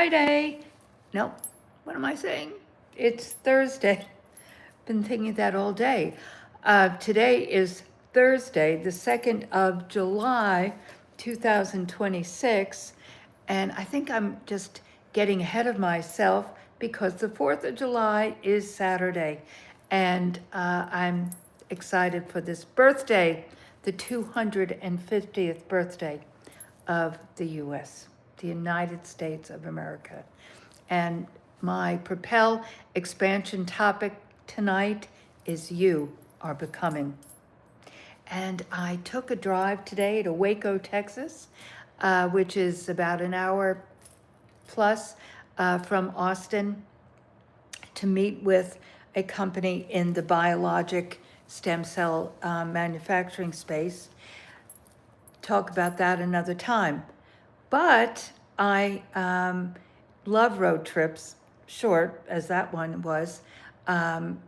Friday. No, what am I saying? It's Thursday. Been thinking that all day. Today is Thursday, the 2nd of July, 2026. And I think I'm just getting ahead of myself because the 4th of July is Saturday. And I'm excited for this birthday, the 250th birthday of the U.S., the United States of America. And my Propel expansion topic tonight is You Are Becoming. And I took a drive today to Waco, Texas, which is about an hour plus from Austin, to meet with a company in the biologic stem cell manufacturing space. Talk about that another time. But I love road trips, short as that one was. And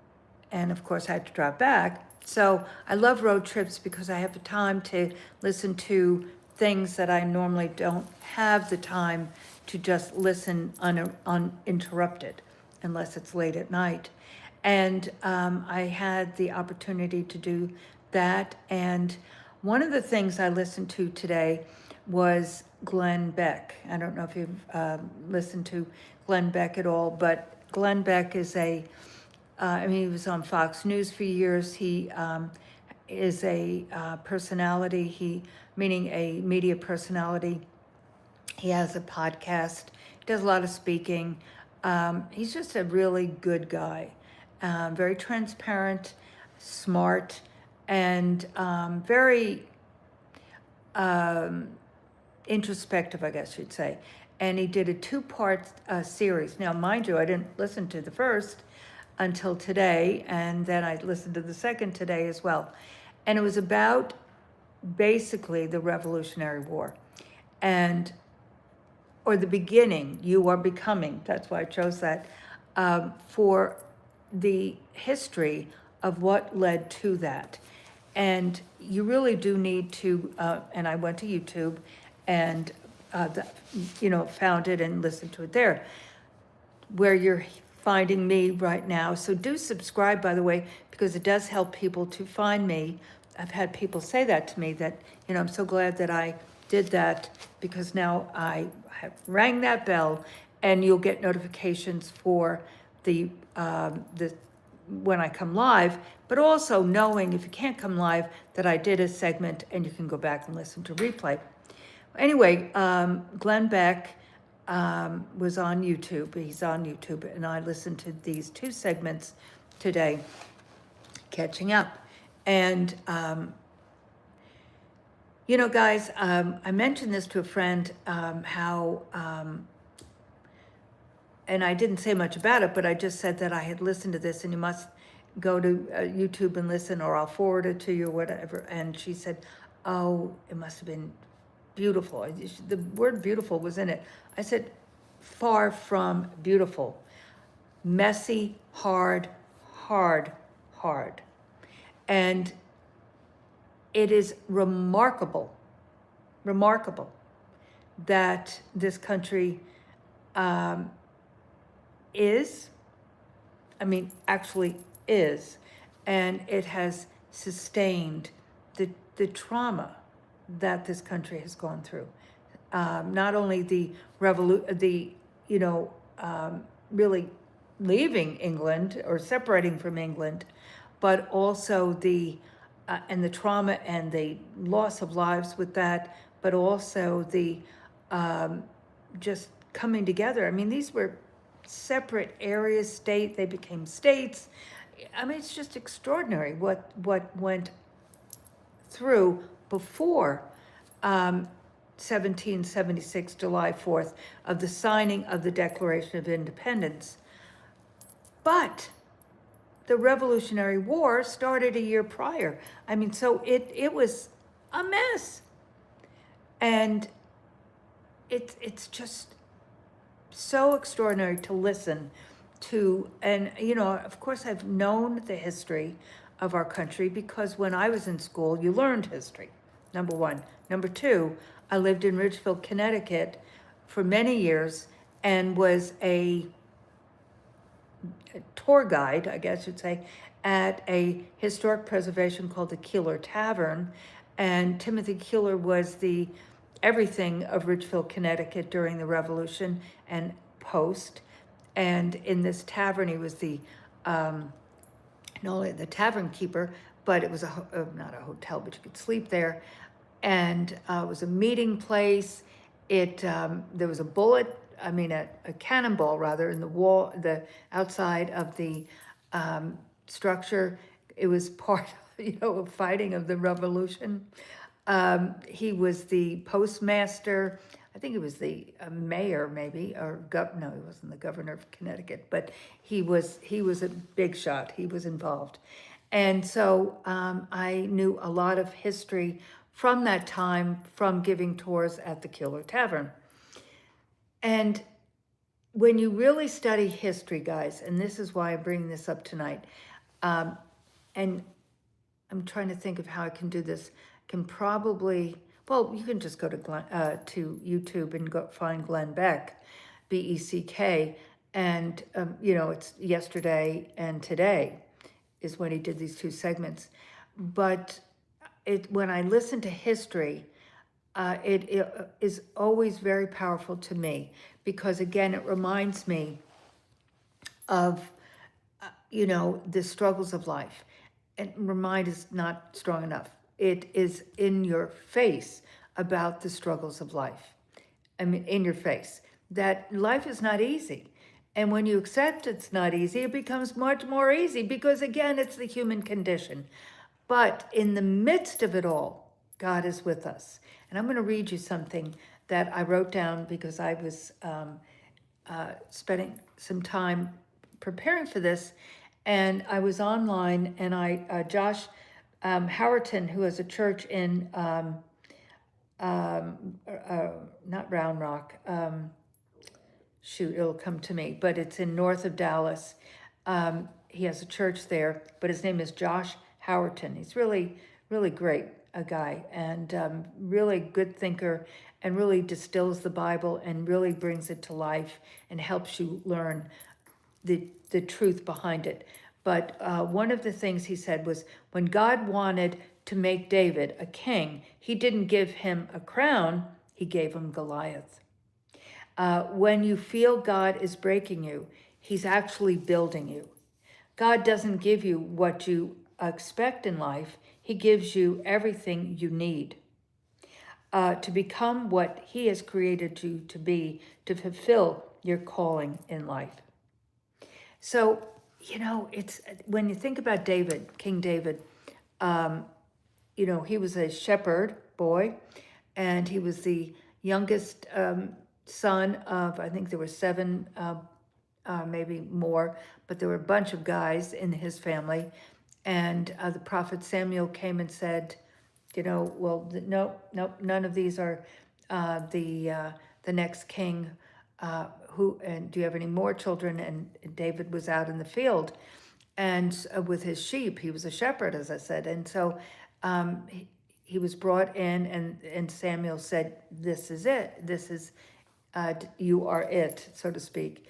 of course I had to drive back. So I love road trips because I have the time to listen to things that I normally don't have the time to just listen uninterrupted, unless it's late at night. And I had the opportunity to do that. And one of the things I listened to today was Glenn Beck. I don't know if you've listened to Glenn Beck at all, but Glenn Beck is he was on Fox News for years. He is a personality, meaning a media personality. He has a podcast, does a lot of speaking. He's just a really good guy, very transparent, smart, and very introspective, I guess you'd say. And he did a 2-part series. Now, mind you, I didn't listen to the first until today, and then I listened to the second today as well. And it was about basically the Revolutionary War, or the beginning. You are becoming, that's why I chose that, for the history of what led to that. And you really do need to, and I went to YouTube and found it and listened to it there, where you're finding me right now. So do subscribe, by the way, because it does help people to find me. I've had people say that to me, that, I'm so glad that I did that, because now I have rang that bell and you'll get notifications for the when I come live, but also knowing if you can't come live that I did a segment and you can go back and listen to replay. Anyway, Glenn Beck was on YouTube. He's on YouTube, and I listened to these 2 segments today, catching up. And, guys, I mentioned this to a friend, how, and I didn't say much about it, but I just said that I had listened to this, and you must go to YouTube and listen, or I'll forward it to you, or whatever. And she said, oh, it must have been beautiful. The word beautiful was in it. I said, far from beautiful. Messy, hard. And it is remarkable that this country actually is, and it has sustained the trauma that this country has gone through. Not only the really leaving England or separating from England, but also the trauma and the loss of lives with that, but also the just coming together. These were separate areas, they became states. It's just extraordinary what went through before 1776, July 4th, of the signing of the Declaration of Independence. But the Revolutionary War started a year prior. So it was a mess. And it's just so extraordinary to listen to. And, of course, I've known the history of our country because when I was in school, you learned history, number one. Number two, I lived in Ridgefield, Connecticut for many years, and was a tour guide, I guess you'd say, at a historic preservation called the Keeler Tavern. And Timothy Keeler was the everything of Ridgefield, Connecticut during the Revolution and post. And in this tavern, he was the not only the tavern keeper, but it was not a hotel, but you could sleep there. And it was a meeting place. There was a bullet, I mean, a cannonball rather, in the wall, the outside of the structure. It was part, of fighting of the Revolution. He was the postmaster. I think he was the mayor, maybe, or no, he wasn't the governor of Connecticut, but he was a big shot. He was involved, and so I knew a lot of history from that time from giving tours at the Keeler Tavern. And when you really study history, guys, and this is why I'm bringing this up tonight, and I'm trying to think of how I can do this. Can probably, well, you can just go to to YouTube and go find Glenn Beck, Beck, and it's yesterday and today is when he did these two segments. But when I listen to history, it is always very powerful to me because again, it reminds me of the struggles of life. And remind is not strong enough. It is in your face about the struggles of life. I mean, in your face. That life is not easy. And when you accept it's not easy, it becomes much more easy because, again, it's the human condition. But in the midst of it all, God is with us. And I'm going to read you something that I wrote down because I was spending some time preparing for this. And I was online, and Josh Howerton, who has a church in, not Round Rock, shoot, it'll come to me, but it's in north of Dallas. He has a church there, but his name is Josh Howerton. He's really, really great, a guy, and really good thinker, and really distills the Bible and really brings it to life and helps you learn the truth behind it. But one of the things he said was when God wanted to make David a king, he didn't give him a crown, he gave him Goliath. When you feel God is breaking you, he's actually building you. God doesn't give you what you expect in life, he gives you everything you need to become what he has created you to be, to fulfill your calling in life. So, it's when you think about David, King David, he was a shepherd boy, and he was the youngest son of, I think there were seven, maybe more, but there were a bunch of guys in his family. And the prophet Samuel came and said, nope, none of these are the next king. And do you have any more children? And David was out in the field and with his sheep. He was a shepherd, as I said. And so he was brought in, and Samuel said, this is it. This is, you are it, so to speak.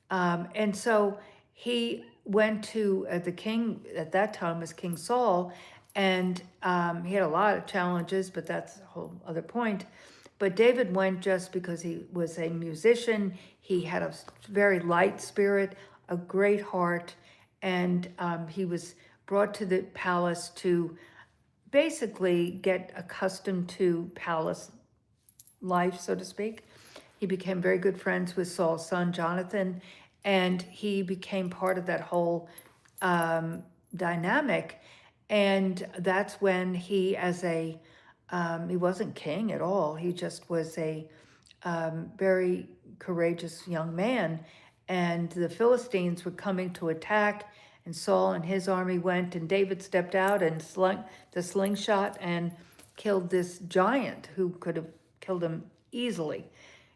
And so he went to the king at that time was King Saul, and he had a lot of challenges, but that's a whole other point. But David went just because he was a musician. He had a very light spirit, a great heart, and he was brought to the palace to basically get accustomed to palace life, so to speak. He became very good friends with Saul's son, Jonathan, and he became part of that whole dynamic. And that's when he, he wasn't king at all. He just was a very courageous young man. And the Philistines were coming to attack, and Saul and his army went, and David stepped out and slung the slingshot and killed this giant who could have killed him easily.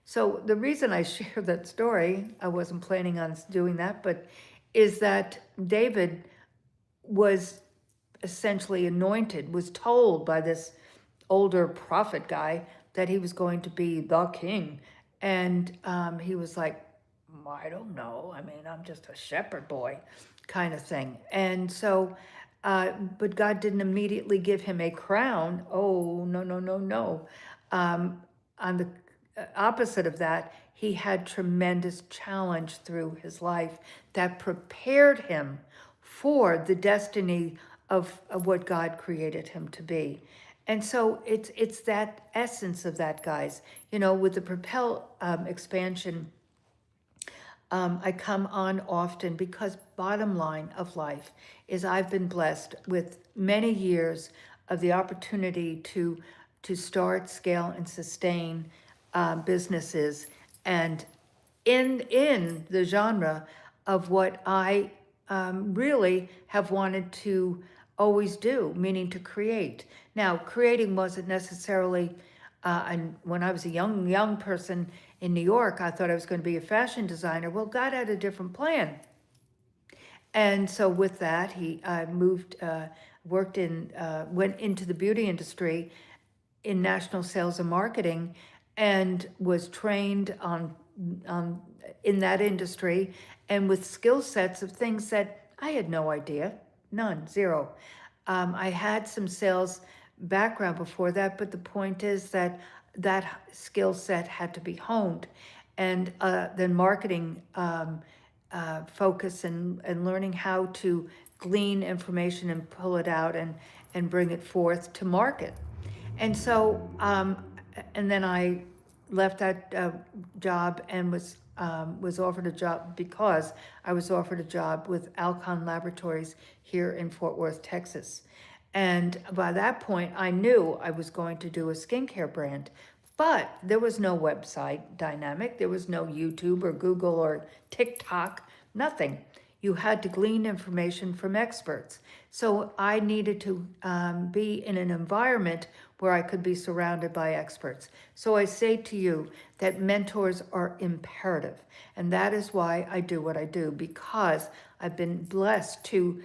So the reason I share that story, I wasn't planning on doing that, but is that David was essentially anointed, was told by this older prophet guy that he was going to be the king. And he was like, I don't know. I mean, I'm just a shepherd boy kind of thing. And so, but God didn't immediately give him a crown. Oh, no, no, no, no. On the opposite of that, he had tremendous challenge through his life that prepared him for the destiny of what God created him to be. And so it's that essence of that, guys. You know, with the Propel expansion, I come on often because bottom line of life is I've been blessed with many years of the opportunity to start, scale, and sustain businesses, and in the genre of what I really have wanted to always do, meaning to create. Now, creating wasn't necessarily, and when I was a young person in New York, I thought I was going to be a fashion designer. Well, God had a different plan. And so with that, he moved, worked in, went into the beauty industry in national sales and marketing, and was trained on in that industry, and with skill sets of things that I had no idea, none, zero. I had some sales background before that, but the point is that that skill set had to be honed, and then marketing focus and learning how to glean information and pull it out and bring it forth to market. And so, and then I left that job and was offered a job because I was offered a job with Alcon Laboratories here in Fort Worth, Texas. And by that point, I knew I was going to do a skincare brand, but there was no website dynamic. There was no YouTube or Google or TikTok, nothing. You had to glean information from experts. So I needed to be in an environment where I could be surrounded by experts. So I say to you that mentors are imperative. And that is why I do what I do, because I've been blessed to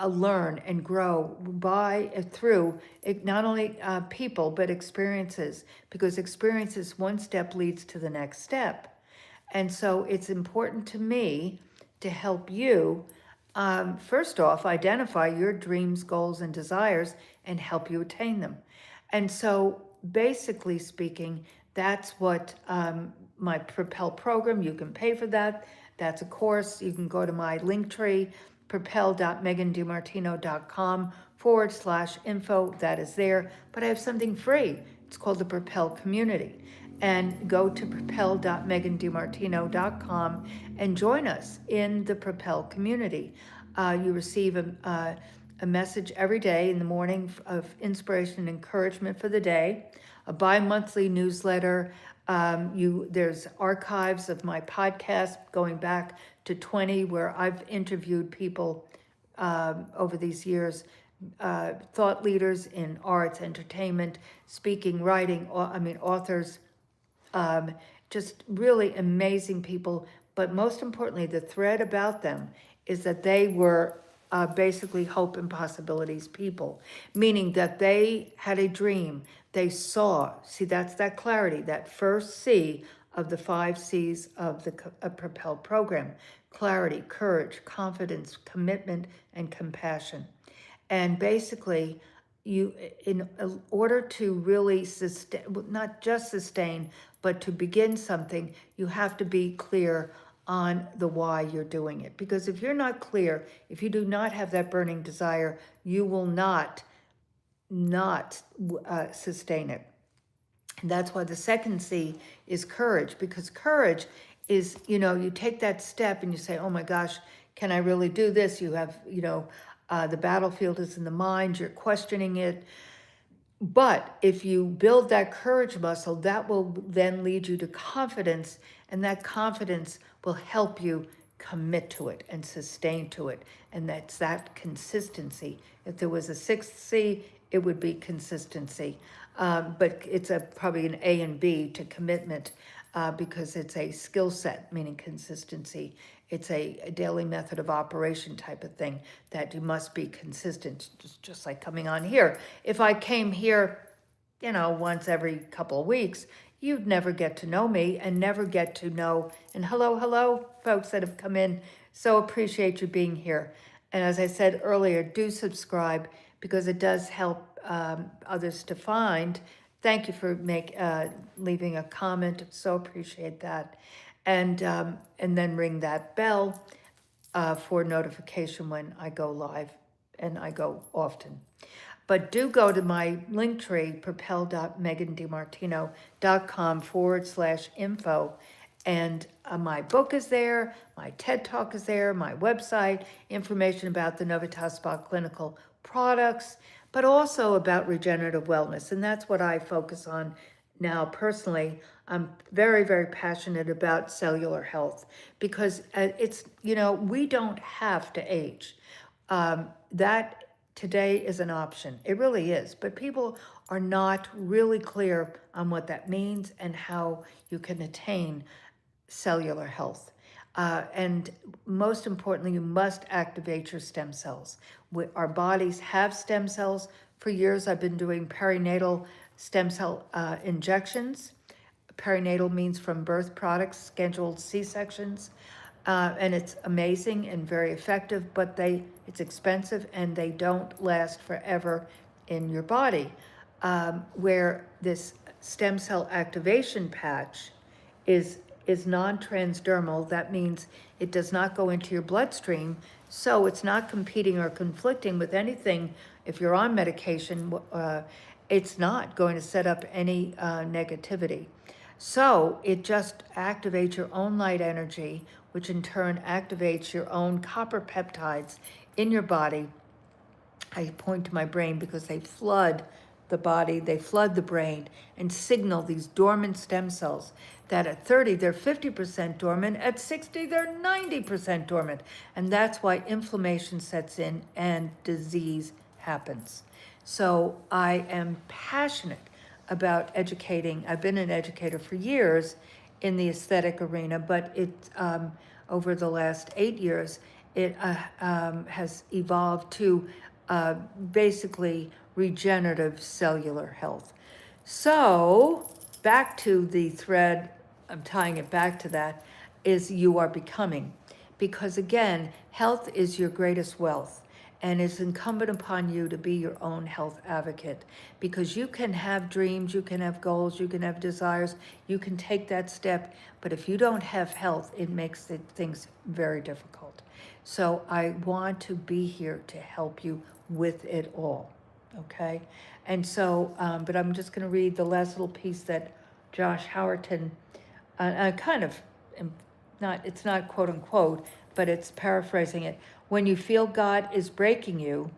learn and grow through not only people, but experiences, because experiences, one step leads to the next step. And so it's important to me to help you, first off, identify your dreams, goals, and desires and help you attain them. And so basically speaking, that's what my Propel program, you can pay for that. That's a course. You can go to my link tree, propel.megandimartino.com/info. That is there. But I have something free. It's called the Propel Community. And go to propel.megandimartino.com and join us in the Propel community. You receive a message every day in the morning of inspiration and encouragement for the day, a bi-monthly newsletter. There's archives of my podcast going back to 20, where I've interviewed people over these years, thought leaders in arts, entertainment, speaking, writing, authors, just really amazing people. But most importantly, the thread about them is that they were basically hope and possibilities people, meaning that they had a dream. They saw, see, that's that clarity, that first C of the 5 C's of the Propel program: clarity, courage, confidence, commitment, and compassion. And basically, you, in order to really sustain, not just sustain, but to begin something, you have to be clear on the why you're doing it. Because if you're not clear, if you do not have that burning desire, you will not sustain it. And that's why the second C is courage, because courage is, you take that step and you say, oh my gosh, can I really do this? You have, the battlefield is in the mind, you're questioning it. But if you build that courage muscle, that will then lead you to confidence, and that confidence will help you commit to it and sustain to it. And that's that consistency. If there was a 6th C, it would be consistency. But it's probably an A and B to commitment, because it's a skill set, meaning consistency. It's a daily method of operation type of thing that you must be consistent, just like coming on here. If I came here, once every couple of weeks, you'd never get to know me and never get to know. And hello, folks that have come in. So appreciate you being here. And as I said earlier, do subscribe because it does help others to find. Thank you for leaving a comment. So appreciate that. And then ring that bell for notification when I go live, and I go often. But do go to my link tree, propel.megandimartino.com/info. And my book is there, my TED Talk is there, my website, information about the Novitas Spa clinical products, but also about regenerative wellness. And that's what I focus on now personally. I'm very, very passionate about cellular health because it's, we don't have to age. That today is an option. It really is. But people are not really clear on what that means and how you can attain cellular health. And most importantly, you must activate your stem cells. Our bodies have stem cells. For years, I've been doing perinatal stem cell injections. Perinatal means from birth products, scheduled C-sections. And it's amazing and very effective, but it's expensive and they don't last forever in your body. Where this stem cell activation patch is non-transdermal. That means it does not go into your bloodstream, so it's not competing or conflicting with anything. If you're on medication, it's not going to set up any negativity. So it just activates your own light energy, which in turn activates your own copper peptides in your body. I point to my brain because they flood the body, they flood the brain and signal these dormant stem cells that at 30, they're 50% dormant, at 60, they're 90% dormant. And that's why inflammation sets in and disease happens. So I am passionate about educating. I've been an educator for years in the aesthetic arena, but over the last 8 years, it has evolved to basically regenerative cellular health. So back to the thread, I'm tying it back to that, is you are becoming. Because again, health is your greatest wealth. And it's incumbent upon you to be your own health advocate, because you can have dreams, you can have goals, you can have desires, you can take that step, but if you don't have health, it makes things very difficult. So I want to be here to help you with it all, okay? And so, but I'm just gonna read the last little piece that Josh Howerton, it's not quote unquote, but it's paraphrasing it. When you feel God is breaking you,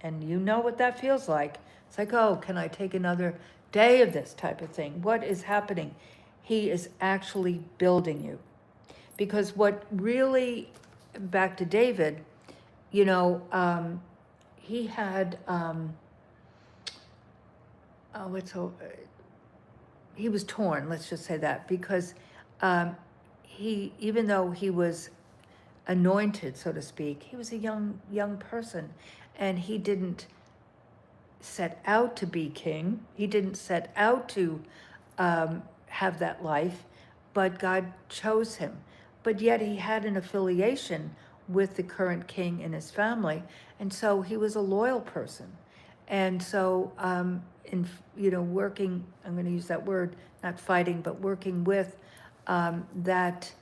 and you know what that feels like, it's like, oh, can I take another day of this type of thing? What is happening? He is actually building you. Because what really, back to David, he had, he was torn, let's just say that, because even though he was anointed, so to speak, he was a young person, and he didn't set out to be king. He didn't set out to have that life, but God chose him. But yet he had an affiliation with the current king and his family, and so he was a loyal person. And so working, I'm going to use that word, not fighting, but working with that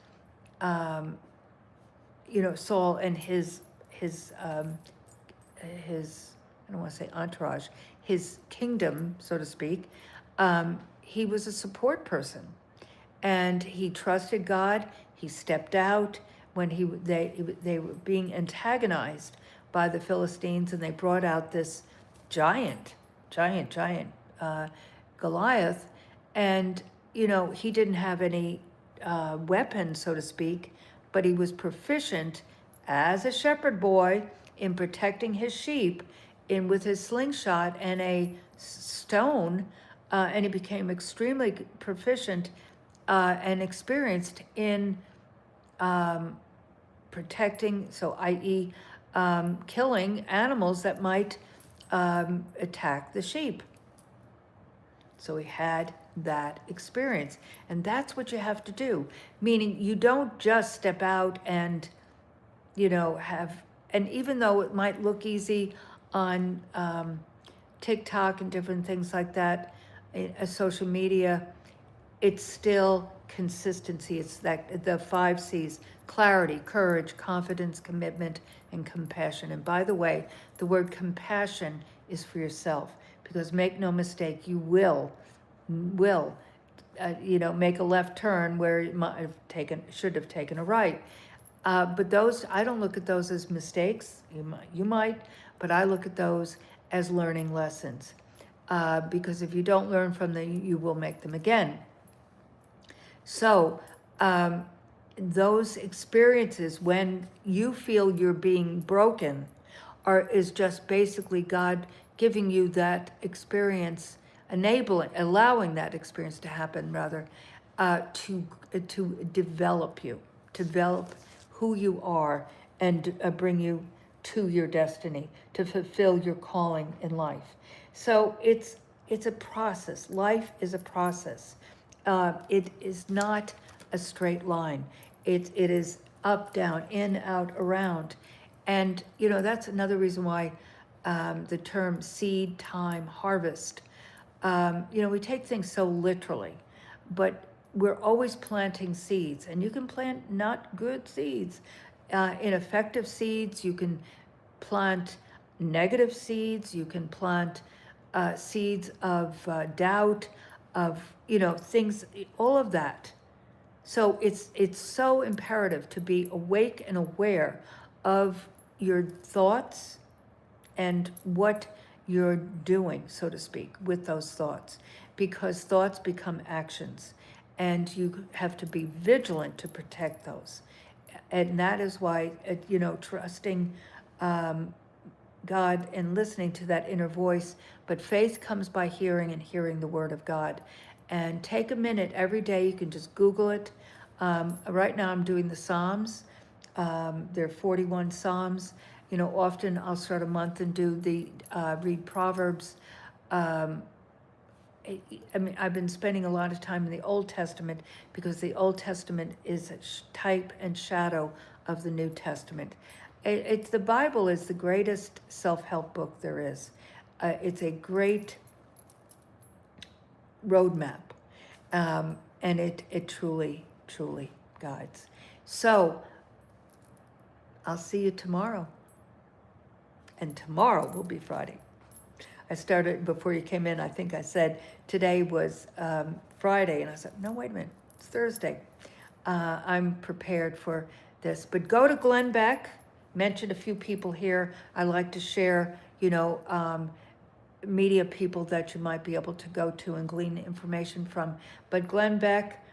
Saul and his I don't want to say entourage, his kingdom, so to speak. He was a support person, and he trusted God. He stepped out when they were being antagonized by the Philistines, and they brought out this giant Goliath, and he didn't have any weapons, so to speak, but he was proficient as a shepherd boy in protecting his sheep with his slingshot and a stone, and he became extremely proficient and experienced in protecting, so i.e. Killing animals that might attack the sheep. So he had that experience. And that's what you have to do. Meaning you don't just step out and, have, and even though it might look easy on TikTok and different things like that, social media, it's still consistency. It's that the 5 C's: clarity, courage, confidence, commitment, and compassion. And by the way, the word compassion is for yourself, because make no mistake, you will make a left turn where you should have taken a right. But those, I don't look at those as mistakes. You might, but I look at those as learning lessons. Because if you don't learn from them, you will make them again. So, those experiences when you feel you're being broken is just basically God giving you that experience, allowing that experience to happen, rather, to develop you, develop who you are, and bring you to your destiny, to fulfill your calling in life. So it's a process. Life is a process. It is not a straight line. It is up, down, in, out, around. And, that's another reason why the term seed, time, harvest, we take things so literally, but we're always planting seeds, and you can plant not good seeds. Ineffective seeds, you can plant negative seeds, you can plant seeds of doubt, of, things, all of that. So it's so imperative to be awake and aware of your thoughts and what you're doing, so to speak, with those thoughts, because thoughts become actions, and you have to be vigilant to protect those. And that is why, trusting God and listening to that inner voice. But faith comes by hearing, and hearing the word of God. And take a minute every day. You can just Google it. Right now I'm doing the Psalms. There are 41 Psalms. Often I'll start a month and read Proverbs. I've been spending a lot of time in the Old Testament, because the Old Testament is a type and shadow of the New Testament. The Bible is the greatest self-help book there is. It's a great roadmap, and it truly, truly guides. So I'll see you tomorrow, and tomorrow will be Friday. I started, before you came in, I think I said today was Friday, and I said, no, wait a minute, it's Thursday. I'm prepared for this. But go to Glenn Beck, mentioned a few people here. I like to share, media people that you might be able to go to and glean information from. But Glenn Beck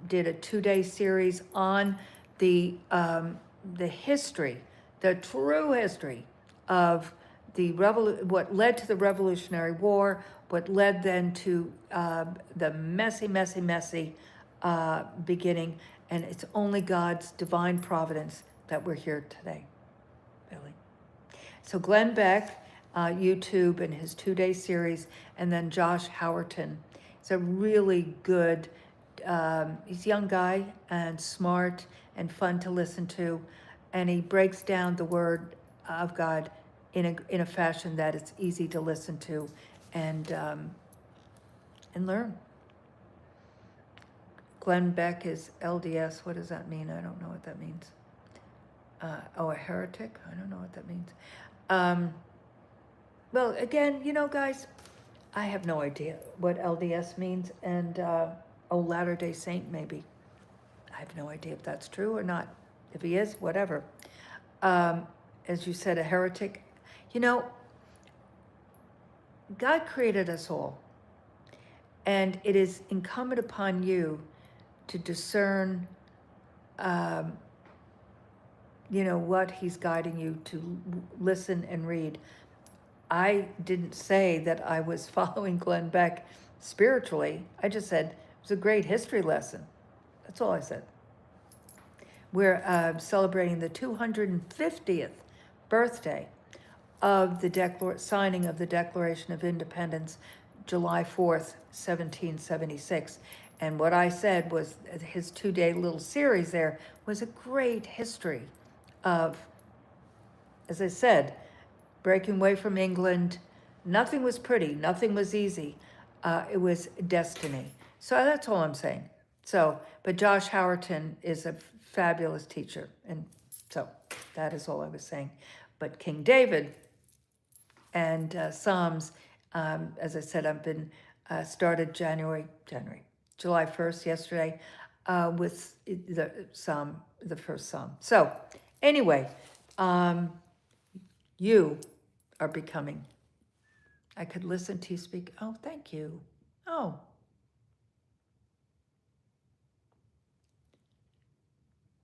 did a 2-day series on the history, the true history of what led to the Revolutionary War, what led then to the messy beginning, and it's only God's divine providence that we're here today, really. So Glenn Beck, YouTube, and his 2-day series, and then Josh Howerton. It's a really good, he's a young guy and smart and fun to listen to, and he breaks down the Word of God in a fashion that it's easy to listen to and learn. Glenn Beck is LDS. What does that mean? I don't know what that means. A heretic? I don't know what that means. Well, again, guys, I have no idea what LDS means, and Latter-day Saint, maybe. I have no idea if that's true or not. If he is, whatever. As you said, a heretic. God created us all, and it is incumbent upon you to discern, what he's guiding you to listen and read. I didn't say that I was following Glenn Beck spiritually. I just said it was a great history lesson. That's all I said. We're celebrating the 250th birthday of the signing of the Declaration of Independence, July 4th, 1776. And what I said was his 2-day little series there was a great history of, as I said, breaking away from England. Nothing was pretty, nothing was easy. It was destiny. So that's all I'm saying. So, but Josh Howerton is a fabulous teacher. And so that is all I was saying. But King David and Psalms, as I said, I've been started July 1st, yesterday, with the first Psalm. So anyway, you are becoming. I could listen to you speak. Oh, thank you. Oh.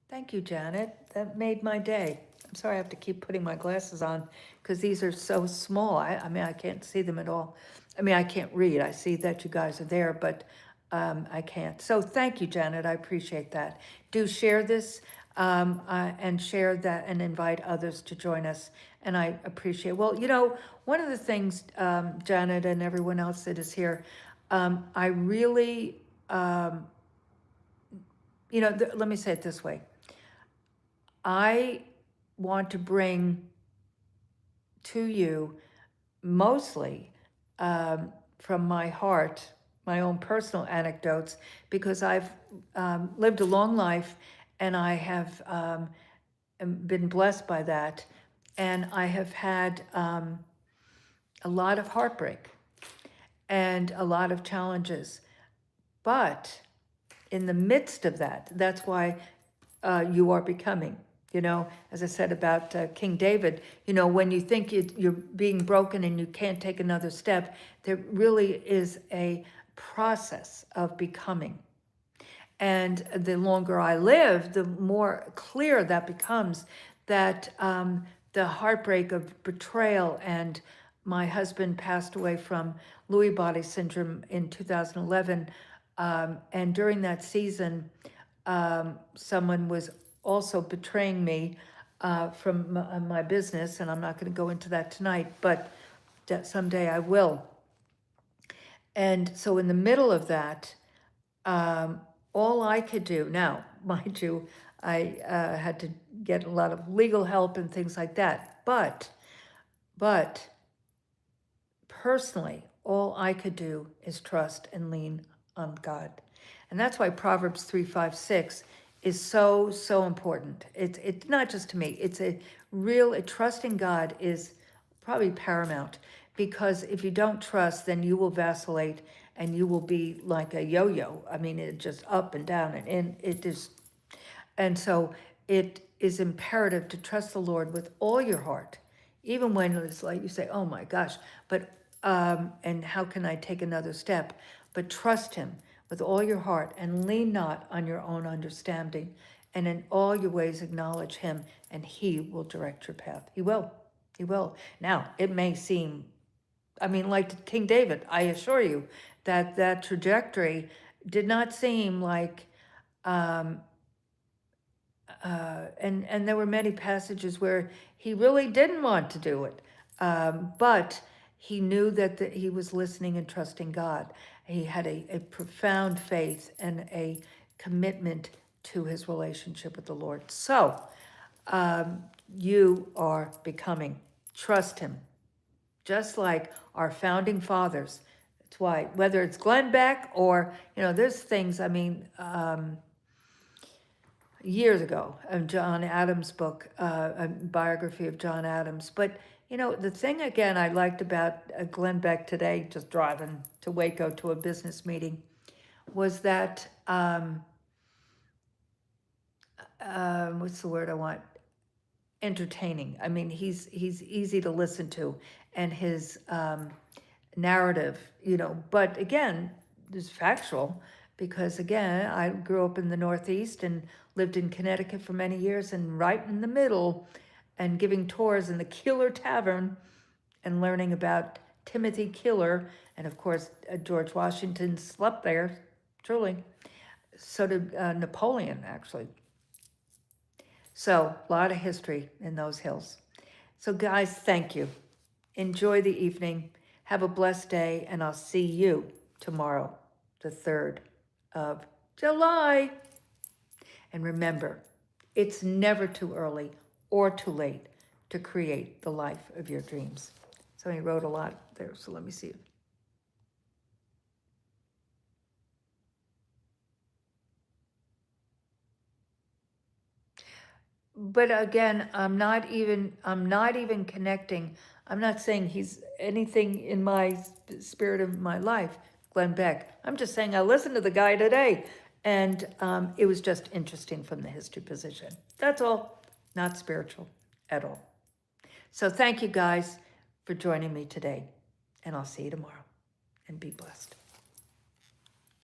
Thank you, Janet. That made my day. I'm sorry I have to keep putting my glasses on because these are so small. I mean, I can't see them at all. I mean, I can't read. I see that you guys are there, but I can't. So thank you, Janet. I appreciate that. Do share this and share that and invite others to join us. And I appreciate, well, you know, one of the things, Janet and everyone else that is here, I really, you know, let me say it this way. I want to bring to you mostly from my heart, my own personal anecdotes, because I've lived a long life and I have been blessed by that. And I have had a lot of heartbreak and a lot of challenges. But in the midst of that, that's why you are becoming. You know, as I said about King David, you know, when you think you're being broken and you can't take another step, there really is a process of becoming. And the longer I live, the more clear that becomes that the heartbreak of betrayal, and my husband passed away from Lewy body syndrome in 2011. And during that season, someone was also betraying me from my business, and I'm not going to go into that tonight, but someday I will. And so in the middle of that, all I could do, now, mind you, I had to get a lot of legal help and things like that, but personally, all I could do is trust and lean on God. And that's why Proverbs 3:5-6 is so, so important. It's not just to me, it's a trusting God is probably paramount, because if you don't trust, then you will vacillate and you will be like a yo-yo. I mean, it just up and down and it is. And so it is imperative to trust the Lord with all your heart, even when it's like you say, oh my gosh, but, and how can I take another step? But trust him with all your heart and lean not on your own understanding. And in all your ways acknowledge him, and he will direct your path. He will. He will. Now, it may seem, I mean, like King David, I assure you that that trajectory did not seem like, and there were many passages where he really didn't want to do it, but he knew that he was listening and trusting God. He had a profound faith and a commitment to his relationship with the Lord. So you are becoming. Trust him, just like our founding fathers. That's why, whether it's Glenn Beck or, you know, there's things, I mean, years ago, John Adams' book, a biography of John Adams. But, you know, the thing again I liked about Glenn Beck today, just driving to Waco to a business meeting, was that, what's the word I want? Entertaining. I mean, he's easy to listen to, and his narrative, you know, but again, is factual, because again, I grew up in the Northeast and lived in Connecticut for many years, and right in the middle, and giving tours in the Keeler Tavern and learning about Timothy Keeler, and of course, George Washington slept there, truly. So did Napoleon, actually. So, a lot of history in those hills. So guys, thank you. Enjoy the evening. Have a blessed day, and I'll see you tomorrow, the 3rd of July. And remember, it's never too early or too late to create the life of your dreams. Somebody wrote a lot there, so let me see. But again, I'm not even connecting. I'm not saying he's anything in my spirit of my life, Glenn Beck. I'm just saying I listened to the guy today, and it was just interesting from the history position. That's all, not spiritual at all. So thank you guys for joining me today, and I'll see you tomorrow, and be blessed.